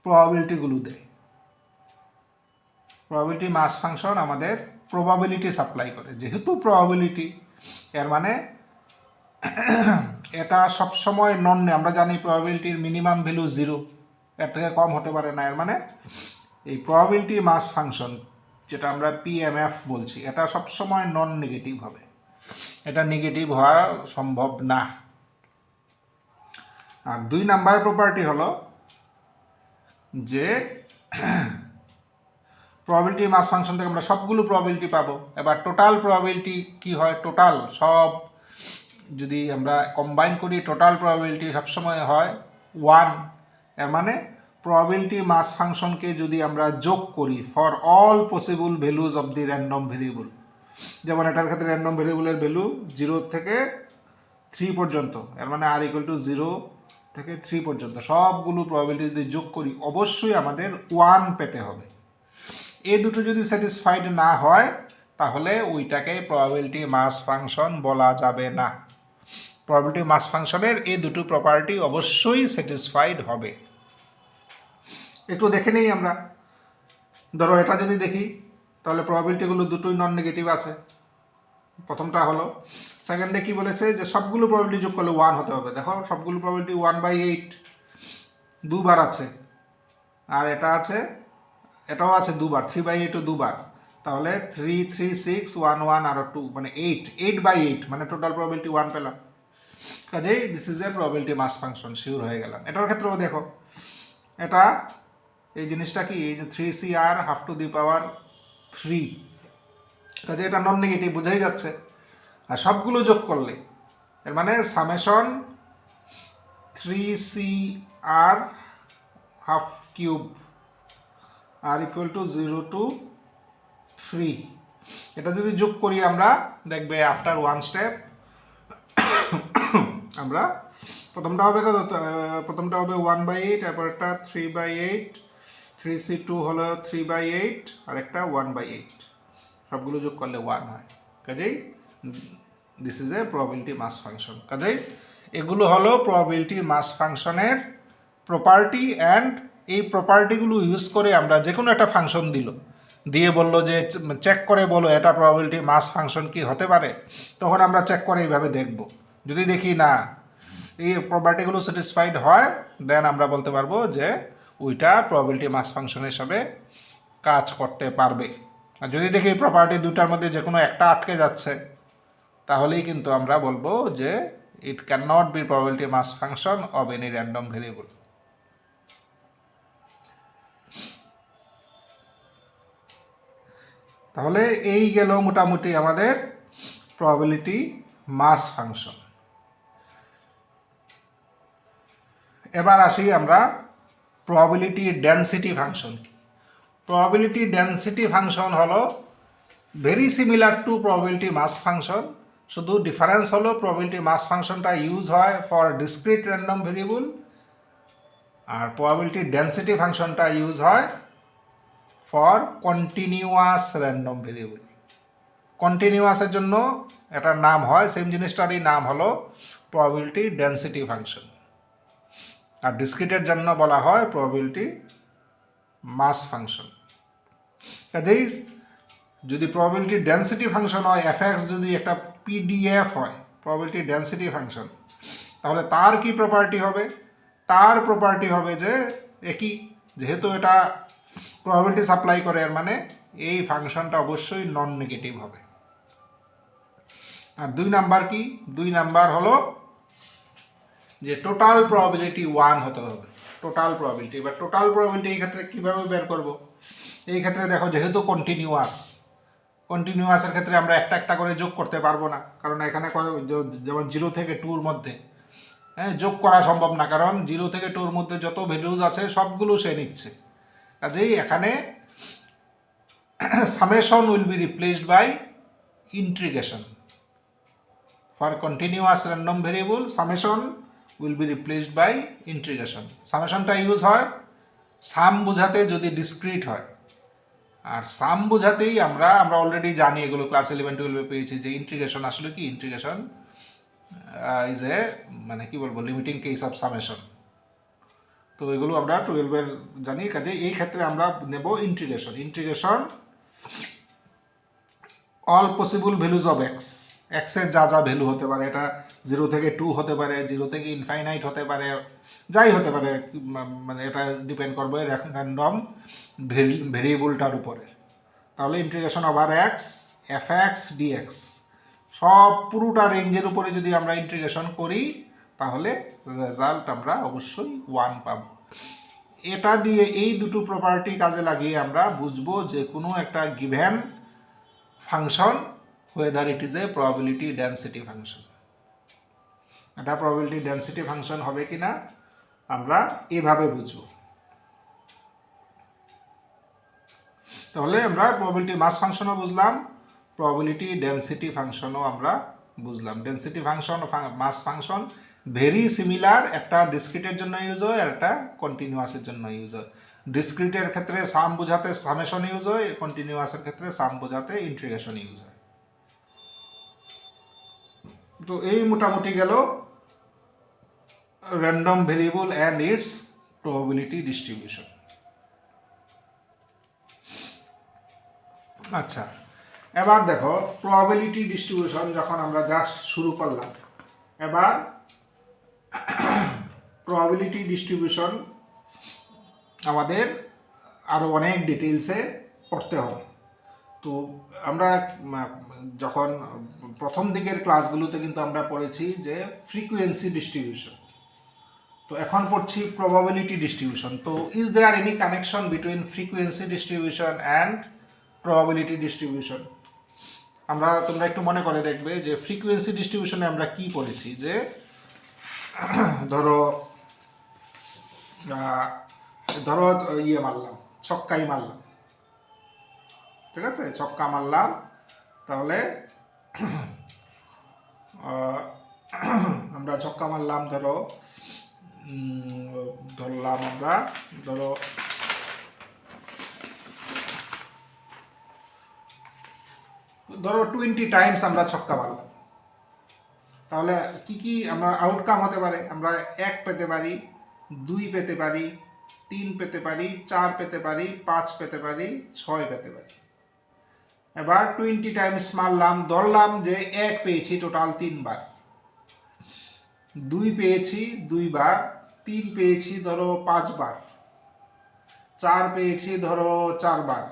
[SPEAKER 1] প্রবাবিলিটিগুলো দেয়। প্রবাবিলিটি মাস ফাংশন আমাদের প্রবাবিলিটি সাপ্লাই করে। যেহেতু প্রবাবিলিটি, এর মানে এটা সবসময় নন, আমরা জানি প্রবাবিলিটির মিনিমাম ভ্যালু 0, এর থেকে কম হতে পারে না। এর মানে এই প্রবাবিলিটি মাস ফাংশন, যেটা আমরা পিএমএফ বলছি, এটা সবসময় নন নেগেটিভ হবে, এটা নেগেটিভ হওয়া সম্ভব না। আর 2 নাম্বার প্রপার্টি হলো যে প্রবাবিলিটি মাস ফাংশন থেকে আমরা সবগুলো প্রবাবিলিটি পাবো। এবার টোটাল প্রবাবিলিটি কি হয়? টোটাল সব যদি আমরা কম্বাইন করি, টোটাল প্রবাবিলিটি সবসময় হয় 1। এর মানে প্রবাবিলিটি মাস ফাংশনকে যদি আমরা যোগ করি for all possible values of the random variable, যেমন এটার ক্ষেত্রে র্যান্ডম ভেরিয়েবলের ভ্যালু 0 থেকে 3 পর্যন্ত, এর মানে r = 0 থেকে 3 পর্যন্ত সবগুলো প্রবাবিলিটি যদি যোগ করি, অবশ্যই আমাদের 1 পেতে হবে। এই দুটো যদি স্যাটিসফাইড না হয়, তাহলে ওইটাকে প্রবাবিলিটি মাস ফাংশন বলা যাবে না। প্রবাবিলিটি মাস ফাংশনের এই দুটো প্রপার্টি অবশ্যই স্যাটিসফাইড হবে। একটু দেখে নেই আমরা। ধরো এটা যদি দেখি, তাহলে প্রবাবিলিটিগুলো দুটোই নন নেগেটিভ আছে। প্রথমটা হলো। সেকেন্ডে কি বলেছে? যে সবগুলো প্রবাবিলিটি যোগ করলে 1 হতে হবে। দেখো সবগুলো প্রবাবিলিটি 1/8 দুবার আছে, আর এটা আছে, এটাও আছে দুবার, 3/8ও দুবার। তাহলে 3, 3, 6, 1, 1 আর 2 মানে 8/8 মানে টোটাল প্রবাবিলিটি 1 পেলাম। কাজেই this is a probability mass function, sure হয়ে গেলাম। এটার ক্ষেত্রেও দেখো, এটা এই জিনিসটা কি, এই যে 3CR ½ 3, কাজে এটা নন নেগেটিভ, বোঝাই যাচ্ছে। আর সবগুলো যোগ করলে, এর মানে সামেশন 3CR ½ r = 0 to 3, এটা যদি যোগ করি আমরা, দেখবে আফটার 1 স্টেপ আমরা প্রথমটা হবে কত? প্রথমটা হবে 1/8, তারপর একটা 3/8, 3C2 হলো 3/8, আর একটা 1/8, সবগুলো যোগ করলে 1 হয়। কাজেই this is a probability mass function. কাজেই এগুলো হলো প্রবাবিলিটি মাস ফাংশনের প্রপার্টি। অ্যান্ড এই প্রপার্টিগুলো ইউজ করে আমরা যে কোনো একটা ফাংশন দিয়ে বললো যে চেক করে বলো এটা প্রবাবিলিটি মাস ফাংশন কি হতে পারে, তখন আমরা চেক করে এইভাবে দেখব। যদি দেখি না এই প্রপার্টিগুলো স্যাটিসফাইড হয়, দেন আমরা বলতে পারবো যে ওইটা প্রবাবিলিটি মাস ফাংশন হিসাবে কাজ করতে পারবে। আর যদি দেখি প্রপার্টি দুটার মধ্যে যে কোনো একটা আটকে যাচ্ছে, তাহলেই কিন্তু আমরা বলবো যে it can not be probability mass function of any random variable. তাহলে এই গেল মোটামুটি আমাদের প্রবাবিলিটি মাস ফাংশন। এবার আসি আমরা প্রবাবিলিটি ডেনসিটি ফাংশন কি। প্রবাবিলিটি ডেনসিটি ফাংশন হলো very similar to probability mass function, শুধু ডিফারেন্স হলো প্রবাবিলিটি মাস ফাংশনটা ইউজ হয় ফর ডিসক্রিট র্যান্ডম ভেরিয়েবল, আর প্রবাবিলিটি ডেনসিটি ফাংশনটা ইউজ হয় ফর কন্টিনিউয়াস র্যান্ডম ভেরিয়েবল। কন্টিনিউয়াসের জন্য এটার নাম হয়, সেম জিনিসটারই নাম হলো প্রবাবিলিটি ডেনসিটি ফাংশন, আর ডিসক্রিটের জন্য বলা হয় প্রবাবিলিটি মাস ফাংশন। কাজেই যদি প্রবাবিলিটি ডেনসিটি ফাংশন হয়, fx যদি একটা পিডিএফ হয় প্রবাবিলিটি ডেনসিটি ফাংশন, তাহলে তার কি প্রপার্টি হবে? তার প্রপার্টি হবে যে একই, যেহেতু এটা প্রবাবিলিটি সাপ্লাই করে, এর মানে এই ফাংশনটা অবশ্যই নন নেগেটিভ হবে। আর 2 নাম্বার কি? 2 নাম্বার হলো যে টোটাল প্রবাবিলিটি 1 হতে হবে। টোটাল প্রবাবিলিটি, এবার টোটাল প্রবাবিলিটি এই ক্ষেত্রে কীভাবে বের করব? এই ক্ষেত্রে দেখো, যেহেতু কন্টিনিউয়াসের ক্ষেত্রে আমরা একটা একটা করে যোগ করতে পারবো না, কারণ এখানে যেমন 0 থেকে 2-র মধ্যে যোগ করা সম্ভব না, কারণ 0 থেকে 2-র মধ্যে যত ভ্যালুজ আছে সবগুলো সে নিচ্ছে। কাজেই এখানে summation will be replaced by integration. For continuous random variable summation will be replaced by integration. সামেশনটা ইউজ হয় সাম বোঝাতে যদি ডিসক্রিট হয়, আর সাম বোঝাতেই আমরা অলরেডি জানি, এগুলো ক্লাস 11-12 পেয়েছি, যে ইন্টিগ্রেশন আসলে কি, ইন্টিগ্রেশন ইজ এ মানে কি বলবো লিমিটিং কেস অফ সামেশন। তো এগুলো আমরা 12-এর জানি, কাজে এই ক্ষেত্রে আমরা নেব integration all possible values of X, এক্সের যা যা ভ্যালু হতে পারে, এটা 0 থেকে 2 হতে পারে, 0 থেকে ইনফাইনাইট হতে পারে, যাই হতে পারে, মানে এটা ডিপেন্ড করবে র্যান্ডম ভেরিয়েবলটার উপরে। তাহলে integration over x f x dx সব পুরোটা রেঞ্জের উপরে যদি আমরা ইন্টিগ্রেশন করি, তাহলে রেজাল্ট আমরা অবশ্যই 1 পাবো। এটা দিয়ে এই দুটো প্রপার্টি কাজে লাগিয়ে আমরা বুঝবো যে কোনো একটা given function whether it is a probability density function, এটা probability density ফাংশন হবে কিনা আমরা এভাবে বুঝবো। তাহলে আমরা probability mass ফাংশনও বুঝলাম, probability density ফাংশনও আমরা বুঝলাম। ডেনসিটি ফাংশন মাস ফাংশন ভেরি সিমিলার, একটা ডিসক্রিটের জন্য ইউজ হয় আর একটা কন্টিনিউয়াসের জন্য ইউজ হয়। ডিসক্রিটের ক্ষেত্রে সাম বোঝাতে সামেশন ইউজ হয়, কন্টিনিউয়াসের ক্ষেত্রে সাম বোঝাতে ইন্টিগ্রেশন ইউজ হয়। তো এই মোটামুটি গেল random variable and it's probability distribution. আচ্ছা, এবার দেখো প্রবাবিলিটি ডিস্ট্রিবিউশন যখন আমরা জাস্ট শুরু করলাম, এবার প্রবাবিলিটি ডিস্ট্রিবিউশন আমাদের আরও অনেক ডিটেলসে পড়তে হবে। তো আমরা যখন প্রথম দিকের ক্লাসগুলোতে কিন্তু আমরা পড়েছি যে ফ্রিকোয়েন্সি ডিস্ট্রিবিউশন, তো এখন পড়ছি প্রবাবিলিটি ডিস্ট্রিবিউশন। তো is there any connection between frequency distribution and probability distribution? তোমরা একটু মনে করে দেখবে যে ফ্রিকোয়েন্সি ডিস্ট্রিবিউশনে আমরা কি পড়েছি, যে ধরো ইয়ে মারলাম, ছক্কাই মারলাম, ঠিক আছে, ছক্কা মারলাম, তাহলে আমরা ছক্কা মারলাম, ধরলাম আমরা ধরো 20 টাইমস আমরা ছক্কা মারলাম, তাহলে কি কি আমরা আউটকাম হতে পারে? আমরা 1 পেতে পারি, 2 পেতে পারি, 3 পেতে পারি, 4 পেতে পারি, 5 পেতে পারি, 6 পেতে পারি। এবার 20 টাইমস মারলাম, ধরলাম যে 1 পেয়েছি টোটাল 3 বার, 2 পেয়েছি 2 বার, 3 পেয়েছি ধরো 5 বার, 4 পেয়েছি ধরো 4 বার,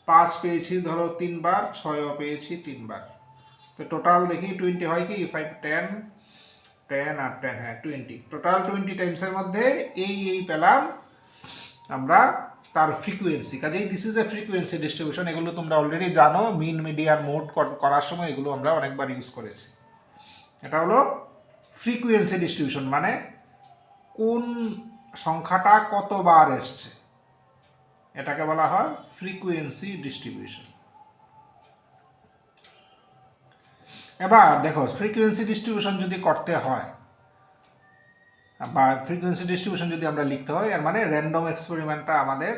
[SPEAKER 1] 5 পেয়েছি ধরো 3 বার, 6ও পেয়েছি 3 বার। তো টোটাল দেখি 20 হয় কি 5 10 10 আর 10, হ্যাঁ 20, টোটাল 20 টাইমসের মধ্যে এই পেলাম আমরা তার ফ্রিকোয়েন্সি। কাজেই this is A frequency distribution. এগুলো তোমরা অলরেডি জানো, মিন মিডিয়ান মোড করার সময় এগুলো আমরা অনেকবার ইউজ করেছি। এটা হলো ফ্রিকোয়েন্সি ডিস্ট্রিবিউশন, মানে কোন সংখ্যাটা কতবার এসছে, এটাকে বলা হয় ফ্রিকোয়েন্সি ডিস্ট্রিবিউশন। এবার দেখো ফ্রিকোয়েন্সি ডিস্ট্রিবিউশন যদি করতে হয় বা ফ্রিকোয়েন্সি ডিস্ট্রিবিউশন যদি আমরা লিখতে হয়, এর মানে র্যান্ডম এক্সপেরিমেন্টটা আমাদের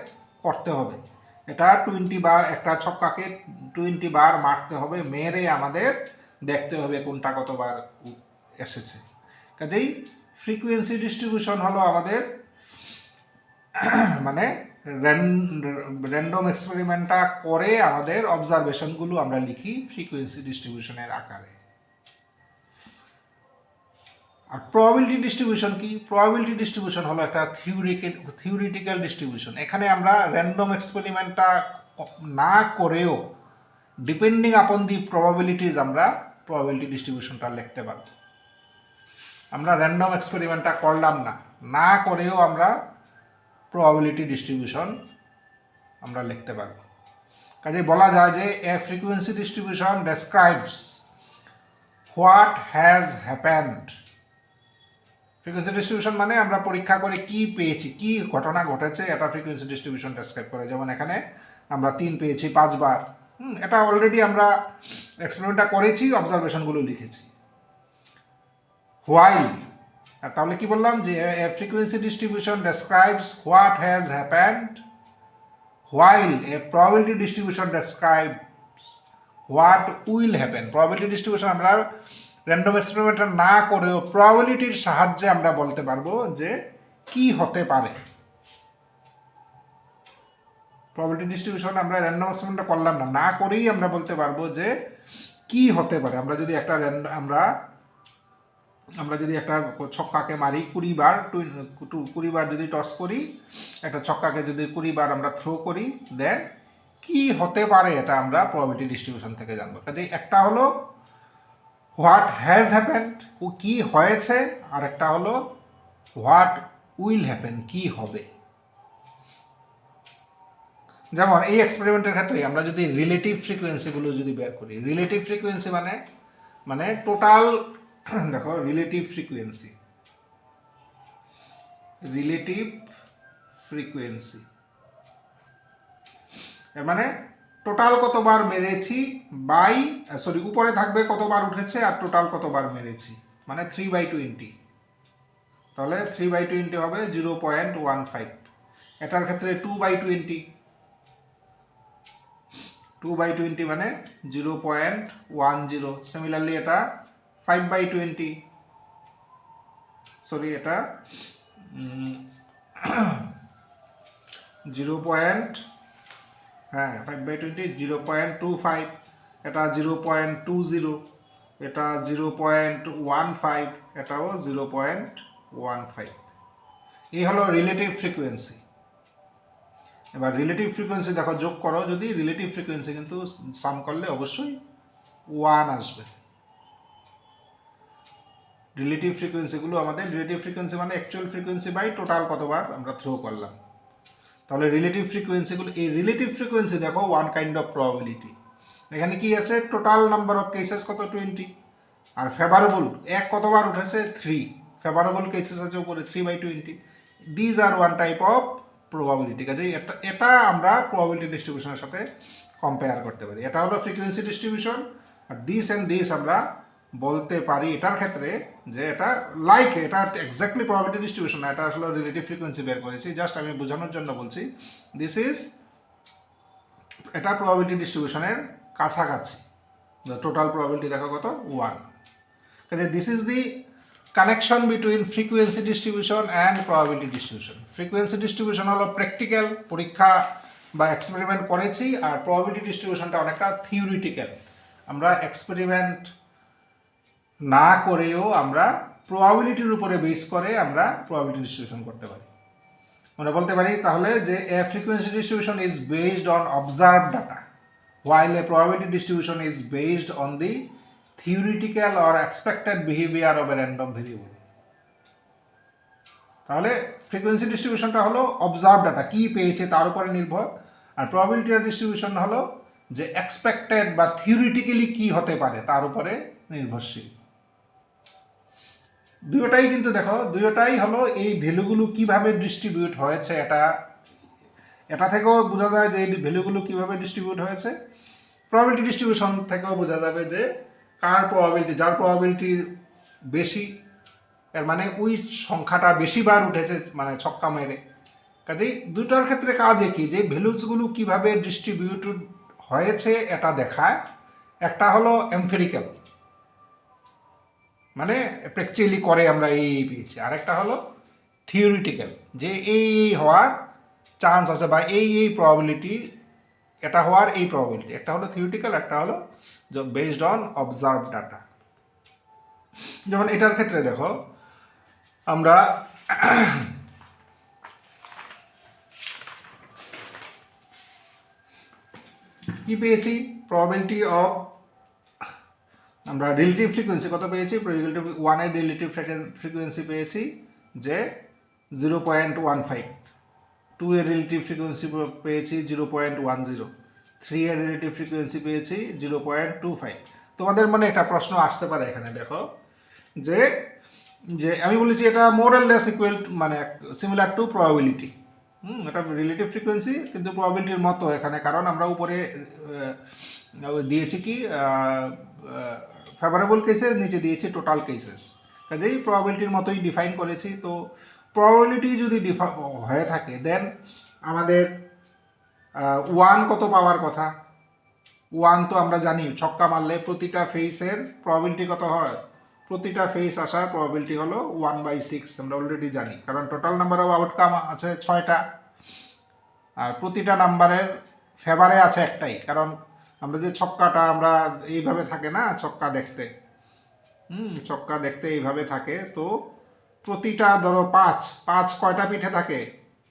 [SPEAKER 1] করতে হবে। এটা 20 বার, একটা ছক্কাকে 20 বার মারতে হবে, মেরে আমাদের দেখতে হবে কোনটা কতবার এসেছে। কাজেই ফ্রিকোয়েন্সি ডিস্ট্রিবিউশন হলো আমাদের মানে র্যান্ডম এক্সপেরিমেন্টটা করে আমাদের অবজারভেশনগুলো আমরা লিখি ফ্রিকোয়েন্সি ডিস্ট্রিবিউশনের আকারে। আর প্রবাবিলিটি ডিস্ট্রিবিউশন কি? প্রবাবিলিটি ডিস্ট্রিবিউশন হলো একটা থিওরিটিক্যাল ডিস্ট্রিবিউশন। এখানে আমরা র্যান্ডম এক্সপেরিমেন্টটা না করেও ডিপেন্ডিং আপন দি প্রবাবিলিটিজ আমরা প্রবাবিলিটি ডিস্ট্রিবিউশনটা লিখতে পারব। আমরা র্যান্ডম এক্সপেরিমেন্টটা করলাম না করেও আমরা প্রবাবিলিটি ডিস্ট্রিবিউশন আমরা লিখতে পারব। কাজে বলা যায় যে a frequency distribution describes what has happened. Frequency distribution মানে আমরা পরীক্ষা করে কি পেয়েছি, কি ঘটনা ঘটেছে, এটা ফ্রিকোয়েন্সি ডিস্ট্রিবিউশন ডেসক্রাইব করে। যেমন এখানে আমরা 3 পেয়েছি 5 বার, এটা অলরেডি আমরা এক্সপেরিমেন্টটা করেছি, অবজারভেশনগুলো লিখেছি। হোয়াইল, তাহলে কি বললাম যে frequency distribution describes what has happened while a probability distribution describes what will happen. probability distribution আমরা র্যান্ডম এক্সপেরিমেন্ট না করেও প্রবাবিলিটির সাহায্যে আমরা বলতে পারবো যে কি হতে পারে। প্রবাবিলিটি ডিস্ট্রিবিউশন আমরা র্যান্ডম এক্সপেরিমেন্ট করলাম না করেই আমরা বলতে পারবো যে কি হতে পারে। আমরা যদি একটা আমরা যদি একটা ছক্কাকে মারি 20 বার 20 বার যদি টস করি, একটা ছক্কাকে যদি 20 বার আমরা থ্রো করি, দেন কি হতে পারে এটা আমরা প্রবাবিলিটি ডিস্ট্রিবিউশন থেকে জানবো। কাজে একটা হলো হোয়াট হ্যাজ হ্যাপেন্ড, কি হয়েছে, আর একটা হলো হোয়াট উইল হ্যাপেন, কি হবে। যেমন এই এক্সপেরিমেন্টের ক্ষেত্রে আমরা যদি রিলেটিভ ফ্রিকোয়েন্সিগুলো যদি বের করি, রিলেটিভ ফ্রিকোয়েন্সি মানে টোটাল, দেখো রিলেটিভ ফ্রিকোয়েন্সি এর মানে টোটাল কতবার মেরেছি বাই উপরে থাকবে কতবার উঠেছে আর টোটাল কতবার মেরেছি, মানে 3/20। তাহলে 3/20 হবে 0.15। এটার ক্ষেত্রে 2/20 মানে 0.10। সিমিলারলি এটা 5/20, এটা 5/20 0.25, এটা 0.20, এটা 0.15, এটাও 0.15। এই হলো রিলেটিভ ফ্রিকোয়েন্সি। এবার রিলেটিভ ফ্রিকোয়েন্সি দেখো যোগ করো, যদি রিলেটিভ ফ্রিকোয়েন্সি কিন্তু সাম করলে অবশ্যই 1 আসবে। রিলেটিভ ফ্রিকোয়েন্সিগুলো আমাদের, রিলেটিভ ফ্রিকোয়েন্সি মানে অ্যাকচুয়াল ফ্রিকোয়েন্সি বাই টোটাল কতবার আমরা থ্রো করলাম। তাহলে রিলেটিভ ফ্রিকোয়েন্সিগুলো, এই রিলেটিভ ফ্রিকোয়েন্সি দেখো ওয়ান কাইন্ড অফ প্রবাবিলিটি। এখানে কি আছে, টোটাল নাম্বার অফ কেসেস কত 20, আর ফেভারেবল কতবার উঠেছে 3, ফেভারেবল কেসেস আছে উপরে 3/20। These are one type of probability. কাজে এটা আমরা প্রবাবিলিটি ডিস্ট্রিবিউশনের সাথে কম্পেয়ার করতে পারি। এটা হলো ফ্রিকোয়েন্সি ডিস্ট্রিবিউশন, আর দিস অ্যান্ড দিস আমরা বলতে পারি এটার ক্ষেত্রে যে এটা এটা এক্স্যাক্টলি প্রবাবিলিটি ডিস্ট্রিবিউশন না, এটা আসলে রিলেটিভ ফ্রিকোয়েন্সি বের করেছি, জাস্ট আমি বোঝানোর জন্য বলছি। এটা প্রবাবিলিটি ডিস্ট্রিবিউশনের কাছাকাছি। টোটাল প্রবাবিলিটি দেখো কত 1। কাজে this is the connection between frequency distribution and probability distribution. Frequency distribution হলো প্র্যাকটিক্যাল, পরীক্ষা বা এক্সপেরিমেন্ট করেছি, আর প্রবাবিলিটি ডিস্ট্রিবিউশনটা অনেকটা থিওরিটিক্যাল, আমরা এক্সপেরিমেন্ট না করেও আমরা প্রবাবিলিটির উপরে বেস করে আমরা প্রবাবিলিটি ডিস্ট্রিবিউশন করতে পারি। আমরা বলতে পারি তাহলে যে a frequency distribution is based on observed data, while a probability distribution is based on the theoretical or expected behavior of a random variable. তাহলে ফ্রিকোয়েন্সি ডিস্ট্রিবিউশনটা হলো অবজার্ভ ডাটা, কি পেয়েছে তার উপরে নির্ভর, আর প্রবাবিলিটি ডিস্ট্রিবিউশন হলো যে এক্সপেক্টেড বা থিওরিটিক্যালি কি হতে পারে তার উপরে নির্ভরশীল। দুটোটাই কিন্তু দেখো, দুটোটাই হলো এই ভ্যালুগুলো কিভাবে ডিস্ট্রিবিউট হয়েছে, এটা থেকেও বোঝা যায় যে এই ভ্যালুগুলো কিভাবে ডিস্ট্রিবিউট হয়েছে। প্রবাবিলিটি ডিস্ট্রিবিউশন থেকেও বোঝা যাবে যে কার প্রবাবিলিটি, যার প্রবাবিলিটি বেশি, এর মানে ওই সংখ্যাটা বেশিবার উঠেছে মানে ছক্কা মেরে। কাজেই দুটার ক্ষেত্রে কাজ একই, যে ভ্যালুসগুলো কিভাবে ডিস্ট্রিবিউটেড হয়েছে এটা দেখায়। একটা হলো এমফেরিক্যাল, মানে প্র্যাকটিক্যালি করে আমরা এই পেয়েছি, আর একটা হলো থিওরিটিক্যাল, যে এই হওয়ার চান্স আছে বা এই প্রবাবিলিটি, এটা হওয়ার এই প্রবাবিলিটি। একটা হলো থিওরিটিক্যাল, একটা হলো বেসড অন অবজার্ভ ডাটা। যেমন এটার ক্ষেত্রে দেখো আমরা কি পেয়েছি, প্রবাবিলিটি অফ, আমরা রিলেটিভ ফ্রিকোয়েন্সি কত পেয়েছি, রিলেটিভ 1 এর রিলেটিভ ফ্রিকোয়েন্সি পেয়েছি যে 0.15, 2 এর রিলেটিভ ফ্রিকোয়েন্সি পেয়েছি 0.10, 3 এর রিলেটিভ ফ্রিকোয়েন্সি পেয়েছি 0.25। তোমাদের মনে একটা প্রশ্ন আসতে পারে এখানে, দেখো যে আমি বলেছি এটা মোর অর লেস ইকুয়াল, মানে সিমিলার টু প্রবাবিলিটি। এটা রিলেটিভ ফ্রিকোয়েন্সি কিন্তু প্রবাবিলিটির মতো এখানে, কারণ আমরা উপরে দিয়েছি কি ফেভারেবল কেসেস, নিচে দিয়েছি টোটাল কেসেস, কাজেই প্রবাবিলিটির মতোই ডিফাইন করেছি। তো প্রবাবিলিটি যদি হয়ে থাকে দেন আমাদের ওয়ান কত পাওয়ার কথা? ওয়ান তো আমরা জানি ছক্কা মারলে প্রতিটা ফেসের প্রবাবিলিটি কত হয়? প্রতিটা ফেস আসার প্রবাবিলিটি হলো 1/6, আমরা অলরেডি জানি, কারণ টোটাল নাম্বার অফ আউটকাম আছে 6টা, আর প্রতিটা নাম্বারের ফেভারে আছে একটাই, কারণ আমরা যে ছক্কাটা আমরা এইভাবে থাকে না ছক্কা দেখতে, ছক্কা দেখতে এইভাবে থাকে, তো প্রতিটা ধরো পাঁচ পাঁচ কয়টা পিঠে থাকে?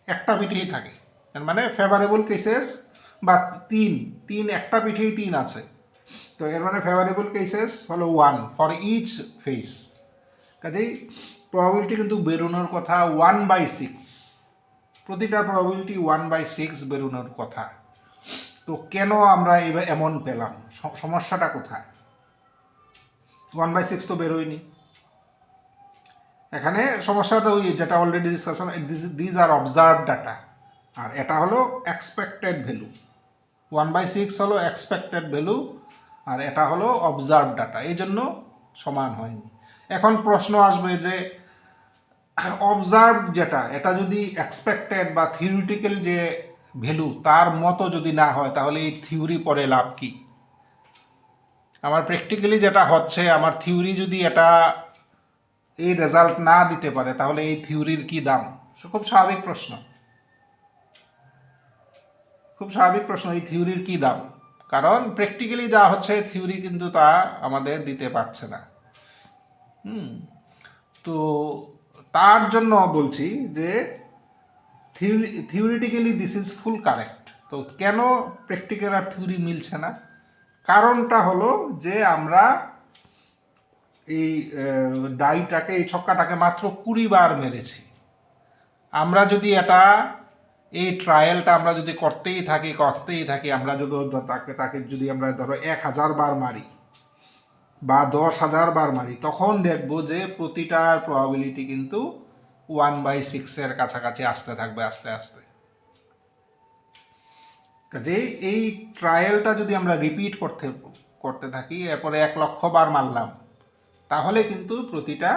[SPEAKER 1] একটা পিঠেই থাকে, এর মানে ফেভারেবল কেসেস বা তিন তিন একটা পিঠেই তিন আছে, তো এর মানে ফেভারেবল কেসেস হলো 1 ফর ইচ ফেস। কাজেই প্রবাবিলিটি কিন্তু বেরোনোর কথা 1/6, প্রতিটা প্রবাবিলিটি 1/6 বেরোনোর কথা। তো কেন আমরা এবার এমন পেলাম? সমস্যাটা কোথায়? 1/6 তো বেরোয়নি। এখানে সমস্যাটা ওই যেটা already discussion, these are observe data, আর এটা হলো এক্সপেক্টেড ভ্যালু। 1/6 হলো এক্সপেক্টেড ভ্যালু, আর এটা হলো অবজার্ভ ডাটা, এই জন্য সমান হয়নি। এখন প্রশ্ন আসবে যে অবজার্ভ যেটা, এটা যদি এক্সপেক্টেড বা থিওরিটিক্যাল যে ভ্যালু তার মতো যদি না হয়, তাহলে এই থিওরি পরে লাভ কি? আমার প্র্যাকটিক্যালি যেটা হচ্ছে, আমার থিওরি যদি এটা এই রেজাল্ট না দিতে পারে, তাহলে এই থিওরির কি দাম? খুব স্বাভাবিক প্রশ্ন, খুব স্বাভাবিক প্রশ্ন, এই থিওরির কি দাম? কারণ প্র্যাকটিক্যালি যা হচ্ছে থিওরি কিন্তু তা আমাদের দিতে পারছে না। তো তার জন্য বলছি যে theoretically this is full correct. তো কেন প্র্যাকটিক্যাল আর থিওরি মিলছে না? কারণটা হলো যে আমরা এই ডাইটাকে, এই ছক্কাটাকে মাত্র 20 বার মেরেছি। আমরা যদি এটা এই ট্রায়ালটা আমরা যদি করতেই থাকি, আমরা যদি তাকে যদি আমরা ধরো 1000 বার মারি বা 10,000 বার মারি, তখন দেখব যে প্রতিটার প্রবাবিলিটি কিন্তু 1/6 কাছাকাছি আসতে থাকবে আস্তে আস্তে। কাজেই এই ট্রায়ালটা যদি আমরা রিপিট করতে থাকি, এরপরে 1 লক্ষ বার মারলাম, তাহলে কিন্তু প্রতিটা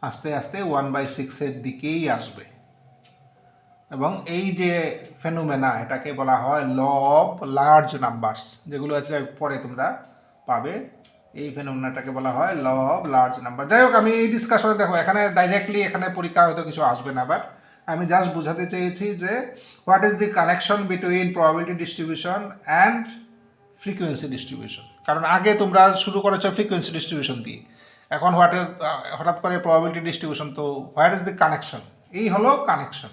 [SPEAKER 1] আস্তে আস্তে 1/6 দিকেই আসবে। এবং এই যে ফেনোমেনা, এটাকে বলা হয় ল অফ লার্জ নাম্বারস, যেগুলো আছে পরে তোমরা পাবে। এই ফেনোমেনাটাকে বলা হয় ল অফ লার্জ নাম্বার। যাই হোক, আমি এই ডিসকাশনে দেখো এখানে ডাইরেক্টলি এখানে পরীক্ষা হয়তো কিছু আসবে না, বাট আমি জাস্ট বোঝাতে চেয়েছি যে what is the connection between probability distribution and frequency distribution. কারণ আগে তোমরা শুরু করেছো ফ্রিকোয়েন্সি ডিস্ট্রিবিউশন দিয়ে, এখন হঠাৎ করে প্রবাবিলিটি ডিস্ট্রিবিউশন, তো হোয়াট ইজ দি কানেকশন? এই হলো কানেকশন।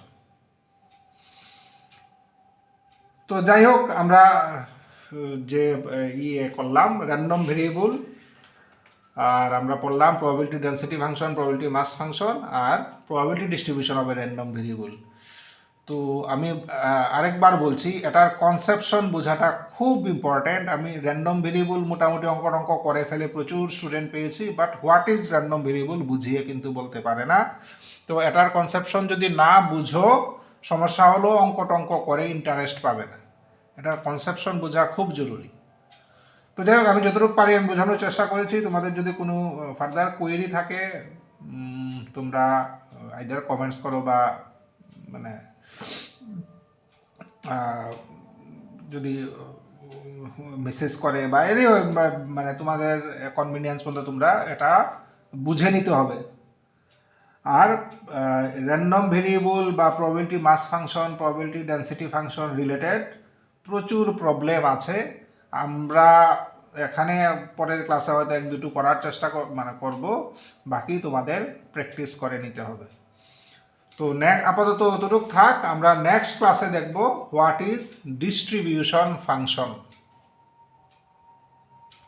[SPEAKER 1] তো যাই হোক, আমরা যে করলাম র্যান্ডম ভেরিয়েবল, আর আমরা পড়লাম probability density function, probability mass function, আর probability distribution of a random variable. তো আমি আরেকবার বলছি, এটার কনসেপশন বোঝাটা খুব ইম্পর্ট্যান্ট। আমি র্যান্ডম ভেরিয়েবল মোটামুটি অঙ্ক করে ফেলে প্রচুর স্টুডেন্ট পেয়েছি, but what is random variable বুঝিয়ে কিন্তু বলতে পারে না। তো এটার কনসেপশন যদি না বুঝো, সমস্যা হলো অঙ্ক করে ইন্টারেস্ট পাবে না। এটার কনসেপশন বোঝা খুব জরুরি। তো যাই হোক, আমি যতটুকু পারি আমি বোঝানোর চেষ্টা করেছি। তোমাদের যদি কোনো ফার্দার কোয়েরি থাকে, তোমরা আইদার কমেন্টস করো বা মানে যদি মেসেজ করে বা মানে তোমাদের কনভিনিয়েন্স মতো তোমরা এটা বুঝে নিতে হবে। আর র্যান্ডম ভেরিয়েবল বা probability mass function, probability density function related প্রচুর প্রবলেম আছে। আমরা এখানে পরের ক্লাসে হয়তো 1-2 করার চেষ্টা করব, বাকি তোমাদের প্র্যাকটিস করে নিতে হবে। তো আপাতত অতটুকু থাক। আমরা নেক্সট ক্লাসে দেখব হোয়াট ইজ ডিস্ট্রিবিউশন ফাংশন।